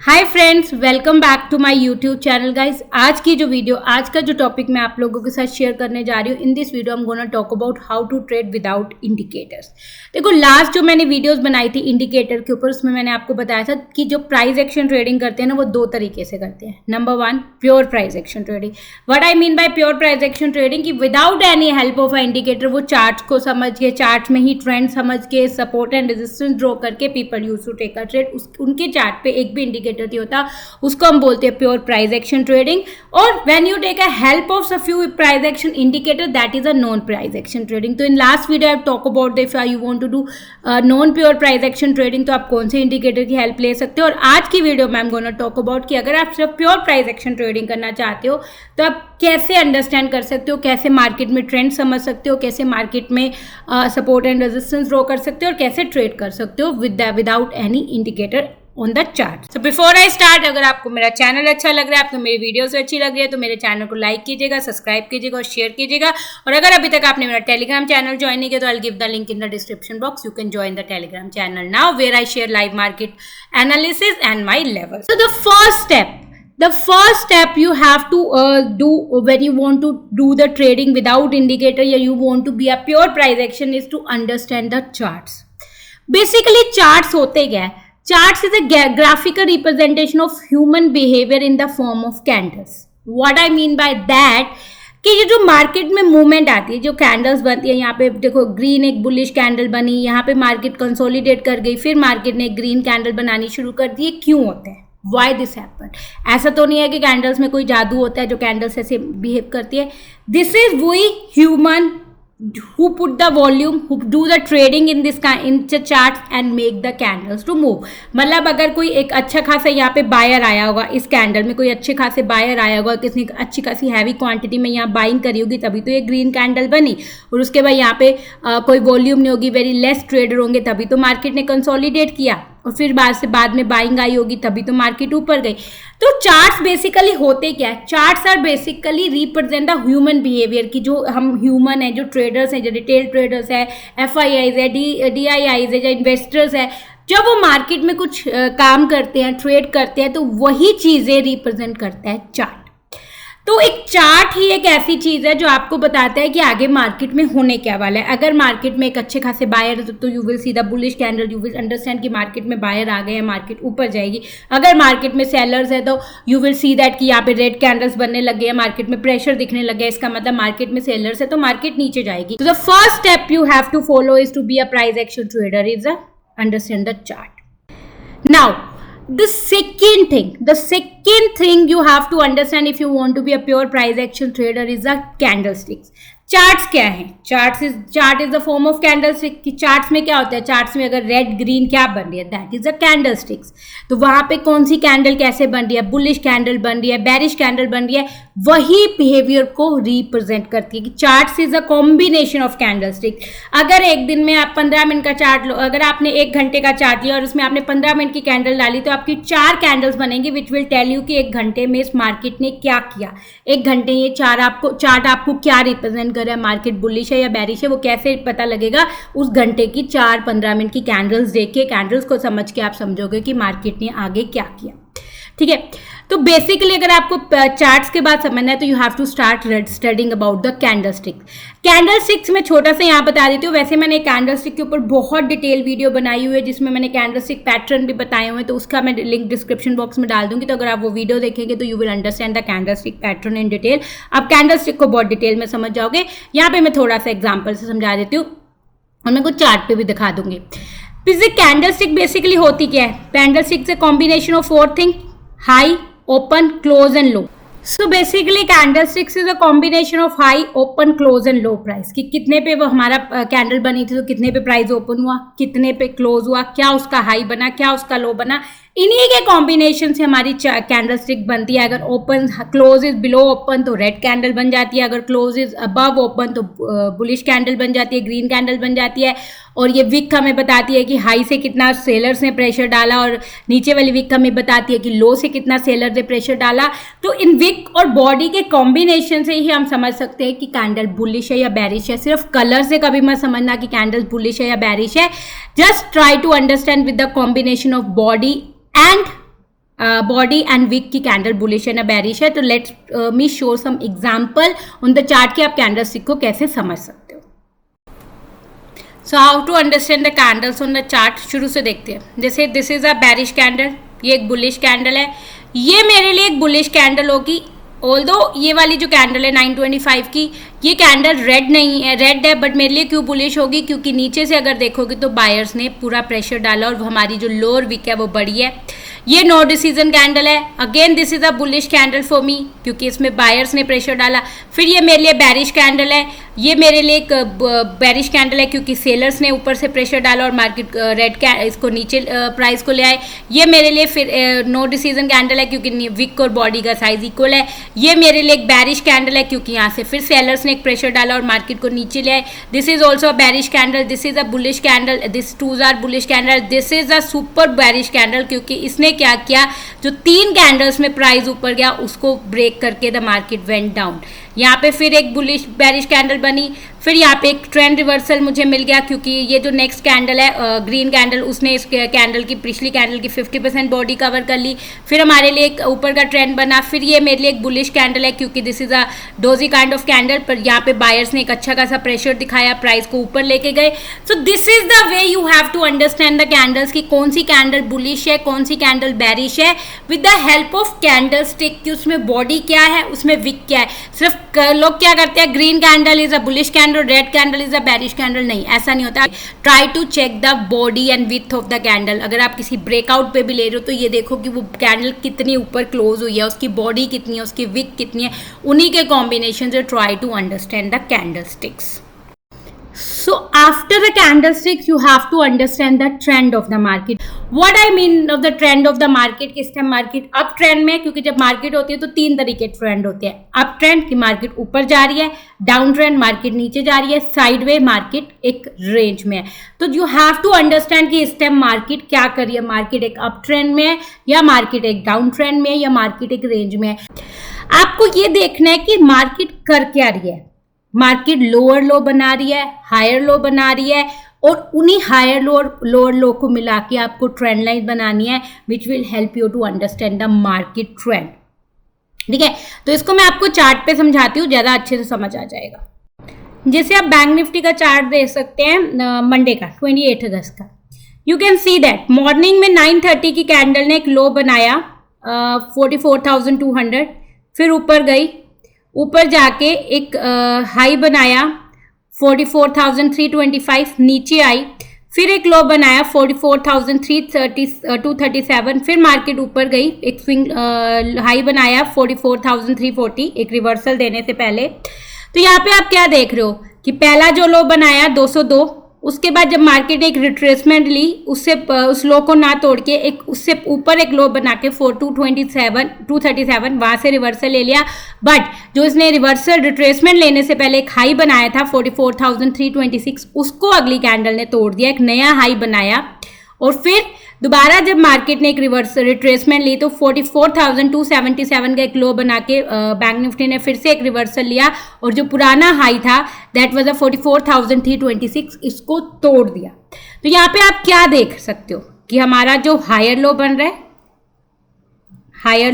Hi friends, welcome back to my YouTube channel guys. आज की जो वीडियो, आज का जो टॉपिक मैं आप लोगों के साथ शेयर करने जा रही हूँ, in this video I am gonna talk about how to trade without indicators. देखो, लास्ट जो मैंने वीडियोस बनाई थी इंडिकेटर के ऊपर, उसमें मैंने आपको बताया था कि जो प्राइस एक्शन ट्रेडिंग करते हैं ना, वो दो तरीके से करते हैं। Number one, pure price action trading. What I mean by pure price action trading, कि without any help of a indicator, वो चार्ट्स को समझ के, चार्ट में ही ट्रेंड समझ के, सपोर्ट एंड रेजिस्टेंस ड्रॉ करके people use to take a trade. उनके चार्ट पे एक भी इंडिकेटर नहीं होता, उसको हम बोलते हैं प्योर प्राइस एक्शन ट्रेडिंग। और when you take a help of a few price action indicator, that is a non price action trading. तो in last video I talk about if you want to do non pure price action trading, तो आप कौन से indicator की help ले सकते हो। और आज की वीडियो में आई एम गोना टॉक अबाउट कि अगर आप सिर्फ प्योर प्राइस एक्शन ट्रेडिंग करना चाहते हो तो आप कैसे अंडरस्टैंड कर सकते हो, कैसे मार्केट में ट्रेंड समझ सकते हो, कैसे मार्केट में सपोर्ट एंड रेजिस्टेंस ड्रॉ कर सकते हो, और कैसे ट्रेड कर सकते हो without any indicator on the chart. So before I start, अगर आपको मेरा चैनल अच्छा लग रहा है, आपको मेरी वीडियोस अच्छी लग रही है, तो मेरे चैनल को लाइक कीजिएगा, सब्सक्राइब कीजिएगा और शेयर कीजिएगा। और अगर अभी तक आपने मेरा टेलीग्राम चैनल ज्वाइन नहीं किया, तो I will give the link in the description box. You can join the Telegram channel now, where I share live market analysis and my level. So the first step you have to do when you want to do the trading without indicator, or you want to be a pure price action, is to understand the charts. Basically charts होते क्या है? Charts is a graphical representation of human behavior in the form of candles. What I mean by that, कि ये जो market में movement आती है, जो कैंडल्स बनती है, यहाँ पे देखो ग्रीन एक बुलिश कैंडल बनी, यहाँ पे मार्केट कंसोलिडेट कर गई, फिर मार्केट ने ग्रीन कैंडल बनानी शुरू कर दी। क्यों होता है? Why this happen? ऐसा तो नहीं है कि कैंडल्स में कोई जादू होता है जो कैंडल्स ऐसे बिहेव करती है। This is we human who put the volume, who do the trading in the charts and make the candles to move. मतलब अगर कोई एक अच्छा खासा यहाँ पे बायर आया होगा, इस कैंडल में कोई अच्छे खासे बायर आया होगा, किसने अच्छी खासी हैवी क्वांटिटी में यहाँ बाइंग करी होगी, तभी तो ये ग्रीन कैंडल बनी। और उसके बाद यहाँ पे कोई वॉल्यूम नहीं होगी, वेरी लेस ट्रेडर होंगे, तभी तो मार्केट ने कंसोलिडेट किया, और फिर बाद में बाइंग आई होगी, तभी तो मार्केट ऊपर गई। तो चार्ट्स बेसिकली होते क्या है? Charts are basically represent the human behaviour, की जो हम ह्यूमन है, जो ट्रेडर्स हैं, जो रिटेल ट्रेडर्स है, FIIs है, DIIs है, जो इन्वेस्टर्स है, जब वो मार्केट में कुछ काम करते हैं, ट्रेड करते हैं, तो वही चीज़ें रिप्रेजेंट करता है चार्ट। तो एक चार्ट ही एक ऐसी चीज़ है जो आपको बताता है कि आगे मार्केट में होने क्या वाला है। अगर मार्केट में एक अच्छे खासे बायर है तो you will see the bullish candle, you will understand कि मार्केट में बायर आ गए हैं, मार्केट ऊपर जाएगी। अगर मार्केट में सेलर्स है तो यू विल सी दैट कि यहाँ पे रेड कैंडल्स बनने लगे हैं, मार्केट में प्रेशर दिखने लगे हैं, इसका मतलब मार्केट में सेलर्स है तो मार्केट नीचे जाएगी। तो the first step you have to follow is to be a price action trader is understand the chart. Now the second thing you have to understand if you want to be a pure price action trader is the candlesticks. Charts क्या है? Chart is the form of candlestick. कि charts में क्या होता है? Charts में अगर red green क्या बन रही है, दैट इज अ कैंडलस्टिक्स। तो वहां पे कौन सी कैंडल कैसे बन रही है? बुलिश कैंडल बन रही है, बेरिश कैंडल बन रही है, वही बिहेवियर को रिप्रेजेंट करती है। कि charts is a combination of candlestick. अगर एक दिन में आप 15 मिनट का चार्ट लो, अगर आपने 1 घंटे का चार्ट लिया और उसमें आपने 15 मिनट की कैंडल डाली, तो आपकी 4 कैंडल्स बनेंगी विच विल टेल यू कि 1 घंटे में इस मार्केट ने क्या किया। 1 घंटे ये चार्ट आपको क्या रिप्रेजेंट कर रहा है, मार्केट बुलिश है या बेरिश है, वो कैसे पता लगेगा? उस घंटे की 4-15 मिनट की कैंडल्स देख के, कैंडल्स को समझ के आप समझोगे कि मार्केट ने आगे क्या किया। ठीक है, तो बेसिकली अगर आपको चार्ट्स के बाद समझना है तो you have to start studying about the candlestick. Candlesticks में छोटा सा यहाँ बता देती हूँ। वैसे मैंने कैंडलस्टिक के ऊपर बहुत डिटेल वीडियो बनाई हुई है जिसमें मैंने कैंडलस्टिक पैटर्न भी बताए हुए हैं, तो उसका मैं लिंक डिस्क्रिप्शन बॉक्स में डाल दूंगी। तो अगर आप वो वीडियो देखेंगे तो you will understand the candlestick pattern in detail. आप कैंडलस्टिक को बहुत डिटेल में समझ जाओगे। यहाँ पे मैं थोड़ा सा एग्जाम्पल से समझा देती हूँ और मैं कुछ चार्ट पे भी दिखा दूंगी। कैंडलस्टिक बेसिकली होती क्या है? कैंडलस्टिक से combination of 4 thing: high, open, close and low. So basically candlesticks is a combination of high, open, close and low price. कि कितने पे वो हमारा कैंडल बनी थी, तो कितने पे प्राइस ओपन हुआ, कितने पे क्लोज हुआ, क्या उसका हाई बना, क्या उसका लो बना, इन्हीं के कॉम्बिनेशन से हमारी कैंडलस्टिक बनती है। अगर open close is below open तो रेड कैंडल बन जाती है, अगर क्लोज इज अबव ओपन तो बुलिश कैंडल बन जाती है, ग्रीन कैंडल बन जाती है। और ये विक हमें बताती है कि हाई से कितना सेलर्स ने प्रेशर डाला, और नीचे वाली विक हमें बताती है कि लो से कितना सेलर ने प्रेशर डाला। तो इन विक और बॉडी के कॉम्बिनेशन से ही हम समझ सकते हैं कि कैंडल बुलिश है या बेरिश है। सिर्फ कलर से कभी मत समझना कि कैंडल बुलिश है या बेरिश है। Just try to understand with the combination of body and body and wick की कैंडल बुलिश है ना बेरिश है। तो let's me show some example on the chart कि आप कैंडलस्टिक को कैसे समझ सकते हो। So how to understand the candles on the chart, शुरू से देखते हैं। जैसे this is a bearish candle, ये एक बुलिश कैंडल है, ये मेरे लिए एक बुलिश कैंडल होगी। ऑल्दो ये वाली जो कैंडल है 925 की, ये कैंडल रेड नहीं है, रेड है, बट मेरे लिए क्यों बुलिश होगी, क्योंकि नीचे से अगर देखोगे तो बायर्स ने पूरा प्रेशर डाला और हमारी जो लोअर विक है वो बड़ी है। ये नो डिसीजन कैंडल है, again this is a bullish candle for me, क्योंकि इसमें बायर्स ने प्रेशर डाला। फिर ये मेरे लिए बेरिश कैंडल है, ये मेरे लिए एक बेरिश कैंडल है क्योंकि सेलर्स ने ऊपर से प्रेशर डाला और मार्केट इसको नीचे प्राइस को ले आए। ये मेरे लिए फिर नो डिसीजन कैंडल है क्योंकि विक और बॉडी का साइज इक्वल है। ये मेरे लिए एक बेरिश कैंडल है क्योंकि यहाँ से फिर सेलर्स ने एक प्रेशर डाला और मार्केट को नीचे ले आए। This is also a bearish candle, this is a bullish candle, this twos are bullish candle, this is a super bearish candle क्योंकि इसने क्या किया, जो 3 कैंडल्स में प्राइस ऊपर गया उसको ब्रेक करके द मार्केट वेंट डाउन। यहाँ पे फिर एक बुलिश बेरिश कैंडल बनी, फिर यहाँ पे एक ट्रेंड रिवर्सल मुझे मिल गया क्योंकि ये जो नेक्स्ट कैंडल है ग्रीन कैंडल, उसने इस कैंडल की पिछली कैंडल की 50% बॉडी कवर कर ली। फिर हमारे लिए एक ऊपर का ट्रेंड बना। फिर ये मेरे लिए एक बुलिश कैंडल है क्योंकि this is a doji kind of candle, पर यहाँ पे बायर्स ने एक अच्छा खासा प्रेशर दिखाया, प्राइस को ऊपर लेके गए। So this is the way you have to understand the candles की कौन सी कैंडल बुलिश है, कौन सी कैंडल बेरिश है, with the help of candle stick कि उसमें बॉडी क्या है, उसमें विक क्या है। सिर्फ लोग क्या करते हैं, green candle is a bullish candle, red candle is a bearish candle, नहीं, ऐसा नहीं होता। Try to check the body and width of the candle. अगर आप किसी ब्रेकआउट पे भी ले रहे हो तो ये देखो कि वो कैंडल कितनी ऊपर क्लोज हुई है, उसकी बॉडी कितनी है, उसकी विक कितनी है, उन्हीं के कॉम्बिनेशन से try to understand the candle sticks. So after the candlesticks, you have to understand the trend of the market. What I mean of the trend of the market, किस time market up trend में, क्योंकि जब market होती है तो 3 तरीके trend होते हैं। अप ट्रेंड की मार्केट ऊपर जा रही है, डाउन ट्रेंड मार्केट नीचे जा रही है, साइडवे मार्केट एक रेंज में है। तो यू हैव टू अंडरस्टैंड कि इस टाइम मार्केट क्या कर रही है, मार्केट एक अप ट्रेंड में है या मार्केट एक डाउन ट्रेंड में है या मार्केट एक रेंज में है। आपको ये देखना है कि मार्केट कर क्या रही है। मार्केट लोअर लो बना रही है, हायर लो बना रही है, और उन्हीं हायर लोअर लो को मिला के आपको ट्रेंड लाइन बनानी है, which will help you to understand the market trend. ठीक है, तो इसको मैं आपको चार्ट पे समझाती हूँ, ज़्यादा अच्छे से समझ आ जाएगा। जैसे आप बैंक निफ्टी का चार्ट देख सकते हैं मंडे का 28 अगस्त का। You can see that morning में 9:30 की कैंडल ने एक लो बनाया 44,200, फिर ऊपर गई, ऊपर जाके एक हाई बनाया 44,325, नीचे आई, फिर एक लो बनाया 44,237, फिर मार्केट ऊपर गई, एक स्विंग हाई बनाया 44,340 एक रिवर्सल देने से पहले। तो यहाँ पे आप क्या देख रहे हो कि पहला जो लो बनाया 202, उसके बाद जब मार्केट एक रिट्रेसमेंट ली, उससे उस लो को ना तोड़ के एक उससे ऊपर एक लो बना के 237 वहां से रिवर्सल ले लिया। बट जो इसने रिवर्सल रिट्रेसमेंट लेने से पहले एक हाई बनाया था 44,326, उसको अगली कैंडल ने तोड़ दिया, एक नया हाई बनाया, और फिर दोबारा जब मार्केट ने एक रिवर्सल रिट्रेसमेंट ली तो 44,277 का एक लो बना के बैंक निफ्टी ने फिर से एक रिवर्सल लिया, और जो पुराना हाई था दैट वाज 44,326, इसको तोड़ दिया। तो यहाँ पे आप क्या देख सकते हो कि हमारा जो हायर लो बन रहा है, हायर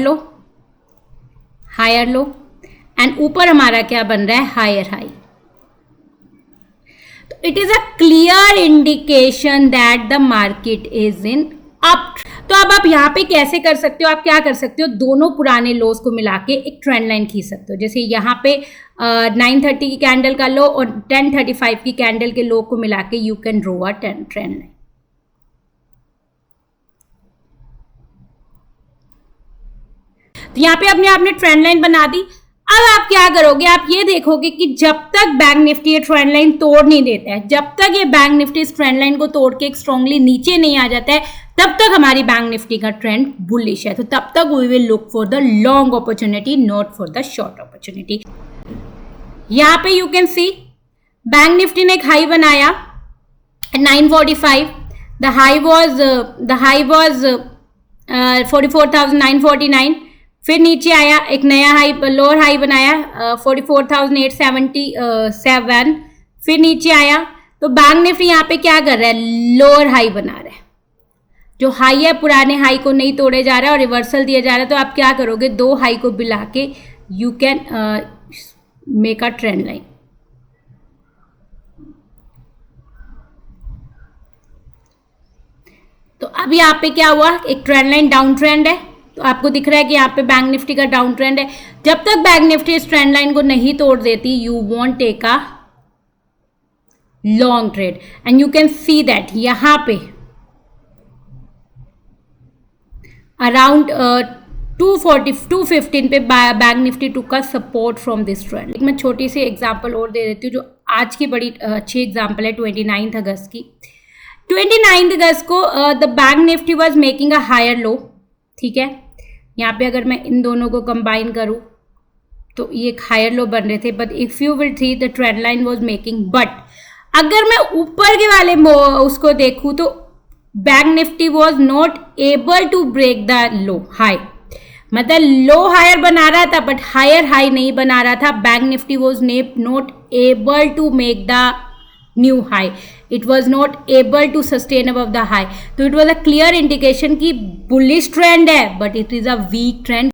लो, एंड ऊपर हमारा क्या बन रहा है, higher high. It is a clear indication that the market is in up. तो अब आप यहाँ पे कैसे कर सकते हो, आप क्या कर सकते हो, दोनों पुराने लोज को मिला के एक ट्रेंड लाइन खींच सकते हो। जैसे यहाँ पे 9:30 की कैंडल का लो और 10:35 की कैंडल के लो को मिला के you can draw a trend line. तो यहाँ पे आपने ट्रेंड लाइन बना दी। अब आप क्या करोगे, आप ये देखोगे कि जब तक बैंक निफ्टी ये ट्रेंड लाइन तोड़ नहीं देता है, जब तक ये बैंक निफ्टी इस ट्रेंड लाइन को तोड़ के एक स्ट्रांगली नीचे नहीं आ जाता है, तब तक हमारी बैंक निफ्टी का ट्रेंड बुलिश है। तो तब तक we will look for the long opportunity, not for the short opportunity. यहाँ पे you can see Bank Nifty ने एक हाई बनाया 945, द हाई वॉज 44,949, फिर नीचे आया, एक नया हाई लोअर हाई बनाया 44,877, फिर नीचे आया। तो बैंक निफ्टी यहाँ पे क्या कर रहा है, लोअर हाई बना रहा है। जो हाई है पुराने हाई को नहीं तोड़े जा रहा है और रिवर्सल दिया जा रहा है, तो आप क्या करोगे, दो हाई को मिला के you can make a trend line. तो अब यहाँ पे क्या हुआ, एक ट्रेंड लाइन डाउन ट्रेंड है, तो आपको दिख रहा है कि यहाँ पे बैंक निफ्टी का डाउन ट्रेंड है। जब तक बैंक निफ्टी इस ट्रेंड लाइन को नहीं तोड़ देती, you won't take a long trade, and you can see that यहाँ पे अराउंड 215 पे बैंक निफ्टी टू का सपोर्ट फ्रॉम दिस ट्रेंड। मैं छोटी सी एग्जांपल और दे देती हूँ, जो आज की बड़ी अच्छी एग्जांपल है 29 अगस्त की। 29 अगस्त को the Bank Nifty was making a higher low, ठीक है। यहाँ पे अगर मैं इन दोनों को कंबाइन करूँ तो ये एक हायर लो बन रहे थे, but if you will see the trend line was making, but अगर मैं ऊपर के वाले उसको देखूँ तो Bank Nifty was not able to break the low high, मतलब लो हायर बना रहा था बट हायर हाई नहीं बना रहा था। Bank Nifty was not able to make the new high, it was not able to sustain above the high. तो it was a clear indication कि बुलिश ट्रेंड है but it is a weak trend.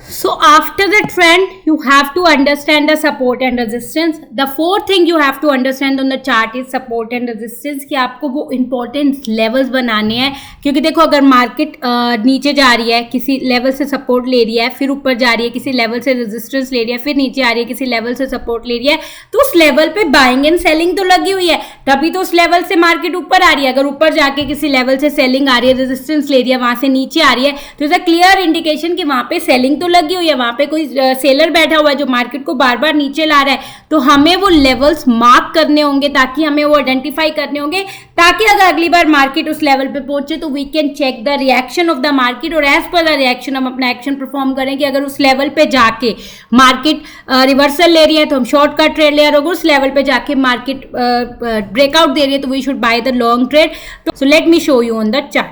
So after the trend, you have to understand the support and resistance. The fourth thing you have to understand on the chart is support and resistance, कि आपको वो important levels बनाने हैं, क्योंकि देखो अगर market नीचे जा रही है, किसी लेवल से सपोर्ट ले रही है, फिर ऊपर जा रही है, किसी लेवल से रेजिस्टेंस ले रही है, फिर नीचे आ रही है, किसी लेवल से सपोर्ट ले रही है, तो उस लेवल पे बाइंग एंड सेलिंग तो लगी हुई है, तभी तो उस लेवल से मार्केट ऊपर आ रही है। अगर ऊपर जाके किसी लेवल से सेलिंग आ रही है, रेजिस्टेंस ले रही है, वहां से नीचे आ रही है, तो इज अ क्लियर इंडिकेशन कि वहां पे सेलिंग तो लगी हुई है, वहां पे कोई सेलर बैठा हुआ है जो मार्केट को बार बार नीचे ला रहा है। तो हमें वो लेवल्स मार्क करने होंगे, ताकि हमें वो आइडेंटिफाई करने होंगे, ताकि अगर अगली बार मार्केट उस लेवल पे पहुंचे तो we can check the reaction of the market, और एज पर द रिएक्शन हम अपना एक्शन परफॉर्म करें कि अगर उस लेवल पे जाके मार्केट रिवर्सल ले रही है तो हम शॉर्ट का ट्रेड ले रहे हैं, अगर उस लेवल पे जाके मार्केट ब्रेकआउट दे रही है तो we should buy the long trade. So let me show you on the chart.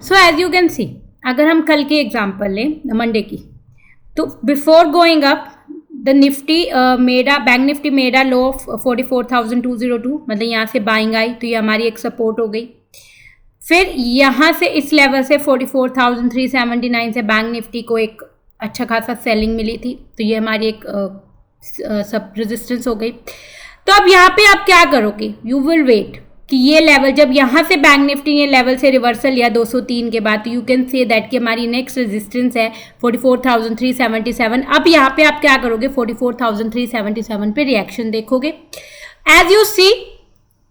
So as you can see, अगर हम कल की एग्जांपल लें, मंडे की, तो before going up the Nifty Bank Nifty made a low of 44,202, मतलब यहाँ से बाइंग आई तो ये हमारी एक सपोर्ट हो गई। फिर यहाँ से इस लेवल से 44,379 से बैंक निफ्टी को एक अच्छा खासा सेलिंग मिली थी, तो ये हमारी एक सब रेजिस्टेंस हो गई। तो अब यहाँ पे आप क्या करोगे, यू विल वेट कि ये लेवल, जब यहाँ से बैंक निफ्टी ये लेवल से रिवर्सल लिया 203 के बाद, तो यू कैन से दैट कि हमारी नेक्स्ट रेजिस्टेंस है 44,377। अब यहाँ पे आप क्या करोगे, 44,377 पे रिएक्शन देखोगे। एज यू सी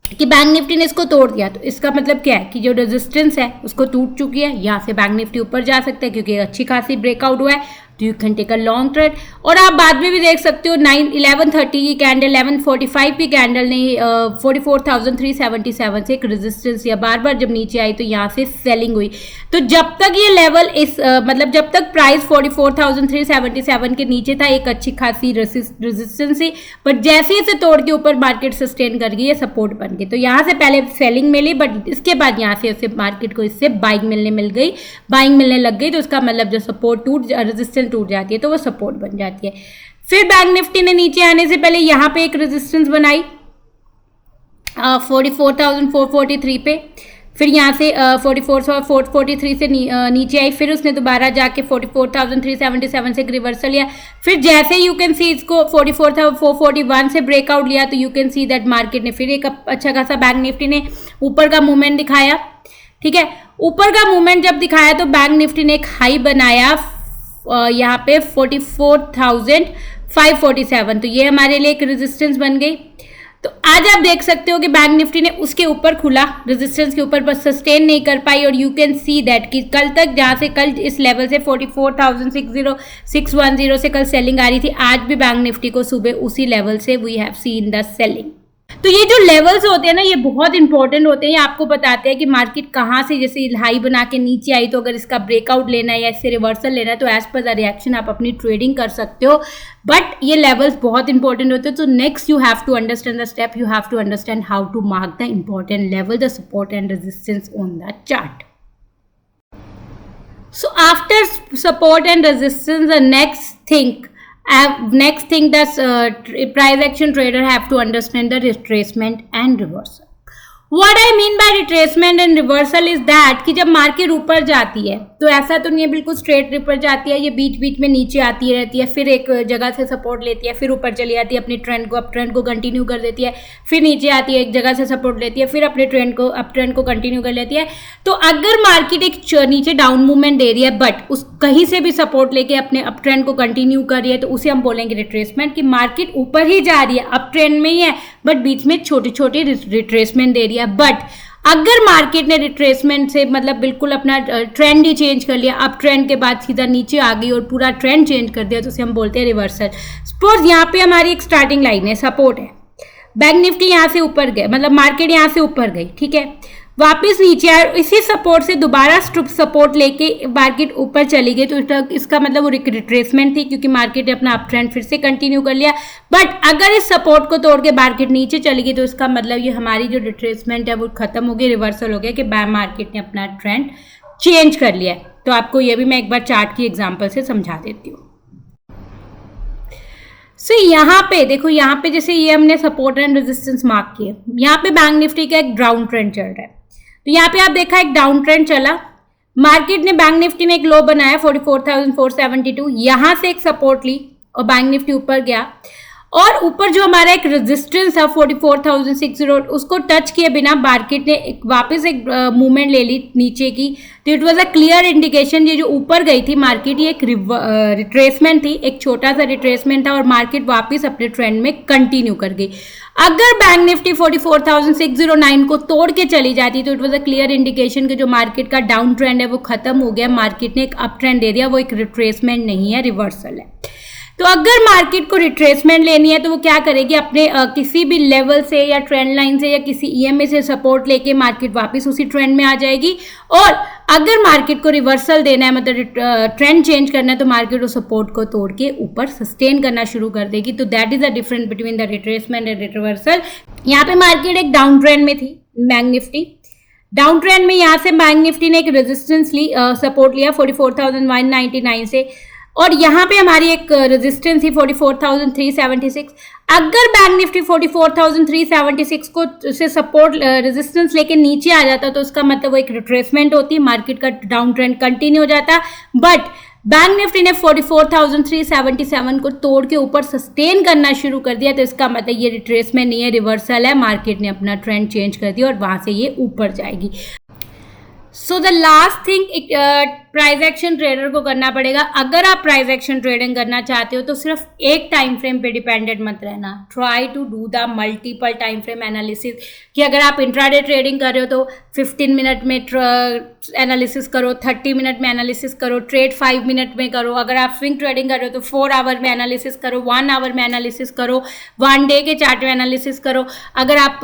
कि बैंक निफ्टी ने इसको तोड़ दिया, तो इसका मतलब क्या है कि जो रेजिस्टेंस है उसको टूट चुकी है, यहाँ से बैंक निफ्टी ऊपर जा सकता है क्योंकि अच्छी खासी ब्रेकआउट हुआ है, तो you can take a long trade. और आप बाद में भी देख सकते हो 11:30 की कैंडल, 11:45 की कैंडल ने 44,377 से एक रेजिस्टेंस या बार बार जब नीचे आई तो यहाँ से सेलिंग हुई। तो जब तक ये लेवल मतलब जब तक प्राइस 44,377 के नीचे था, एक अच्छी खासी रेजिस्टेंस थी, बट जैसे ही इसे तोड़ के ऊपर मार्केट सस्टेन कर गई, ये सपोर्ट बन गई। तो यहाँ से पहले सेलिंग मिली, बट इसके बाद यहाँ से उसे मार्केट को इससे बाइंग मिलने लग गई, तो उसका मतलब जो सपोर्ट रेजिस्टेंस टूट जाती है तो वो सपोर्ट बन जाती है। फिर बैंक निफ्टी ने नीचे आने से पहले यहाँ पे एक रेजिस्टेंस बनाई 44,443 पे, फिर यहाँ से 44,443 से नीचे आई, फिर उसने दोबारा जाके 44,377 से एक रिवर्सल लिया। फिर जैसे यू कैन सी इसको 44,441 से ब्रेकआउट लिया, तो you can see that market ने फिर एक अच्छा खासा बैंक निफ्टी ने ऊपर का मूवमेंट दिखाया। ठीक है, ऊपर का मूवमेंट जब दिखाया तो बैंक निफ्टी ने एक हाई बनाया यहाँ पे 44,547, तो ये हमारे लिए एक रेजिस्टेंस बन गई। तो आज आप देख सकते हो कि बैंक निफ्टी ने उसके ऊपर खुला, रेजिस्टेंस के ऊपर, बस सस्टेन नहीं कर पाई, और यू कैन सी दैट कि कल तक जहाँ से कल इस लेवल से 44,610 से कल सेलिंग आ रही थी, आज भी बैंक निफ्टी को सुबह उसी लेवल से we have seen the selling. तो ये जो लेवल्स होते हैं ना, ये बहुत इंपॉर्टेंट होते हैं, ये आपको बताते हैं कि मार्केट कहाँ से, जैसे हाई बना के नीचे आई तो अगर इसका ब्रेकआउट लेना है या इससे रिवर्सल लेना है तो एज पर द रिएक्शन आप अपनी ट्रेडिंग कर सकते हो, बट ये लेवल्स बहुत इंपॉर्टेंट होते हैं। तो next you have to understand the step, you have to understand how to mark the important level, the support and resistance on the chart. So after support and resistance, the next thing the price action trader have to understand the retracement and reversal. What I mean bye retracement and reversal is that कि जब market ऊपर जाती है तो ऐसा तो नहीं है बिल्कुल स्ट्रेट ऊपर जाती है, ये बीच बीच में नीचे आती रहती है, फिर एक जगह से सपोर्ट लेती है, फिर ऊपर चली जाती है, अपनी अप ट्रेंड को कंटिन्यू कर देती है, फिर नीचे आती है, एक जगह से सपोर्ट लेती है, फिर अपने अप ट्रेंड को कंटिन्यू कर लेती है। तो अगर मार्केट एक नीचे डाउन मूवमेंट दे रही है बट उस कहीं से भी सपोर्ट लेके अपने अप ट्रेंड को कंटिन्यू कर रही है तो उसे हम बोलेंगे रिट्रेसमेंट, कि मार्केट ऊपर ही जा रही है, अप ट्रेंड में ही है बट बीच में छोटी छोटी रिट्रेसमेंट दे रही है। बट अगर मार्केट ने रिट्रेसमेंट से मतलब बिल्कुल अपना ट्रेंड ही चेंज कर लिया, अप ट्रेंड के बाद सीधा नीचे आ गई और पूरा ट्रेंड चेंज कर दिया, तो उसे हम बोलते हैं रिवर्सल। सपोज यहाँ पे हमारी एक स्टार्टिंग लाइन है, सपोर्ट है, बैंक निफ्टी यहाँ से ऊपर गए, मतलब मार्केट यहाँ से ऊपर गई, ठीक है, वापस नीचे आए, इसी सपोर्ट से दोबारा सपोर्ट लेके मार्केट ऊपर चली गई, तो इसका मतलब वो रिट्रेसमेंट थी क्योंकि मार्केट ने अपना अप ट्रेंड फिर से कंटिन्यू कर लिया। बट अगर इस सपोर्ट को तोड़ के मार्केट नीचे चली गई तो इसका मतलब ये हमारी जो रिट्रेसमेंट है वो खत्म हो गई, रिवर्सल हो गया कि मार्केट ने अपना ट्रेंड चेंज कर लिया है। तो आपको ये भी मैं एक बार चार्ट की एग्जाम्पल से समझा देती हूँ। यहाँ पे देखो, यहाँ पे जैसे ये हमने सपोर्ट एंड रेजिस्टेंस मार्क किए, यहाँ पे बैंक निफ्टी का एक डाउन ट्रेंड चल रहा है, तो यहाँ पे आप देखा एक डाउन ट्रेंड चला, मार्केट ने बैंक निफ्टी ने एक लो बनाया 44,472, यहाँ से एक सपोर्ट ली और बैंक निफ्टी ऊपर गया, और ऊपर जो हमारा एक रेजिस्टेंस था 44,600 उसको टच किए बिना मार्केट ने वापस एक मूवमेंट ले ली नीचे की, तो it was a clear indication ये जो ऊपर गई थी मार्केट ये एक रिट्रेसमेंट थी, एक छोटा सा रिट्रेसमेंट था और मार्केट वापस अपने ट्रेंड में कंटिन्यू कर गई। अगर बैंक निफ्टी 44,609 को तोड़ के चली जाती तो it was a clear indication कि जो मार्केट का डाउन ट्रेंड है वो खत्म हो गया, मार्केट ने एक अप ट्रेंड दे दिया, वो एक रिट्रेसमेंट नहीं है, रिवर्सल है। तो अगर मार्केट को रिट्रेसमेंट लेनी है तो वो क्या करेगी, अपने किसी भी लेवल से या ट्रेंड लाइन से या किसी ईएमए से सपोर्ट लेके मार्केट वापस उसी ट्रेंड में आ जाएगी, और अगर मार्केट को रिवर्सल देना है मतलब ट्रेंड चेंज करना है तो मार्केट उस सपोर्ट को तोड़ के ऊपर सस्टेन करना शुरू कर देगी। तो that is the difference between the retracement and reversal. यहाँ पे मार्केट एक डाउन ट्रेंड में थी, बैंक निफ्टी डाउन ट्रेंड में, यहाँ से बैंक निफ्टी ने एक रेजिस्टेंस ली, सपोर्ट लिया 44,199 से, और यहाँ पे हमारी एक रेजिस्टेंस थी 44,376। अगर बैंक निफ्टी 44,376 को से सपोर्ट रेजिस्टेंस लेके नीचे आ जाता तो उसका मतलब वो एक रिट्रेसमेंट होती, मार्केट का डाउन ट्रेंड कंटिन्यू हो जाता। बट बैंक निफ्टी ने 44,377 को तोड़ के ऊपर सस्टेन करना शुरू कर दिया, तो इसका मतलब ये रिट्रेसमेंट नहीं है, रिवर्सल है, मार्केट ने अपना ट्रेंड चेंज कर दिया और वहां से ये ऊपर जाएगी। So the last thing price action trader को करना पड़ेगा, अगर आप प्राइस एक्शन ट्रेडिंग करना चाहते हो तो सिर्फ एक टाइम फ्रेम पे डिपेंडेंट मत रहना, try to do the multiple time frame analysis, कि अगर आप इंट्राडे ट्रेडिंग कर रहे हो तो 15 मिनट में एनालिसिस करो, 30 मिनट में एनालिसिस करो, ट्रेड 5 मिनट में करो, अगर आप स्विंग ट्रेडिंग कर रहे हो तो 4 आवर में एनालिसिस करो, 1 आवर में एनालिसिस करो, 1 डे के चार्ट में एनालिसिस करो, अगर आप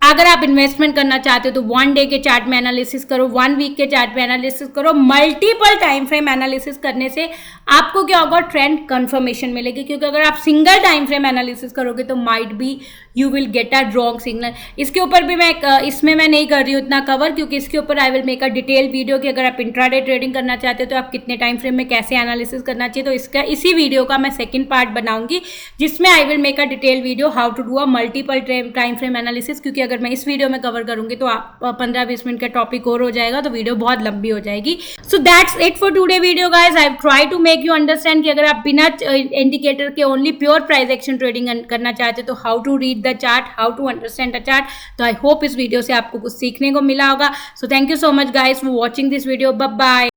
अगर आप इन्वेस्टमेंट करना चाहते हो तो 1 डे के चार्ट में एनालिसिस करो, 1 वीक के चार्ट में एनालिसिस करो। मल्टीपल टाइम फ्रेम एनालिसिस करने से आपको क्या होगा, ट्रेंड कंफर्मेशन मिलेगी, क्योंकि अगर आप सिंगल टाइम फ्रेम एनालिसिस करोगे तो might be you will get a wrong signal. इसके ऊपर भी मैं इसमें मैं नहीं कर रही हूँ इतना कवर, क्योंकि इसके ऊपर आई will make a detail video कि अगर आप इंट्राडे ट्रेडिंग करना चाहते हो तो आप कितने टाइम फ्रेम में कैसे एनालिसिस करना चाहिए, तो इसका इसी वीडियो का मैं सेकंड पार्ट बनाऊंगी जिसमें I will make a detail video how to do a multiple time frame analysis, क्योंकि अगर मैं इस वीडियो में कवर करूंगी तो आप 15-20 मिनट का टॉपिक और हो जाएगा, तो वीडियो बहुत लंबी हो जाएगी। So that's it for today video guys. I try to make you understand कि अगर आप बिना इंडिकेटर के only pure price action trading करना चाहते हो तो how to read the chart, how to understand the chart. तो आई होप इस वीडियो से आपको कुछ सीखने को मिला होगा। So thank you so much guys for watching this video. Bye bye.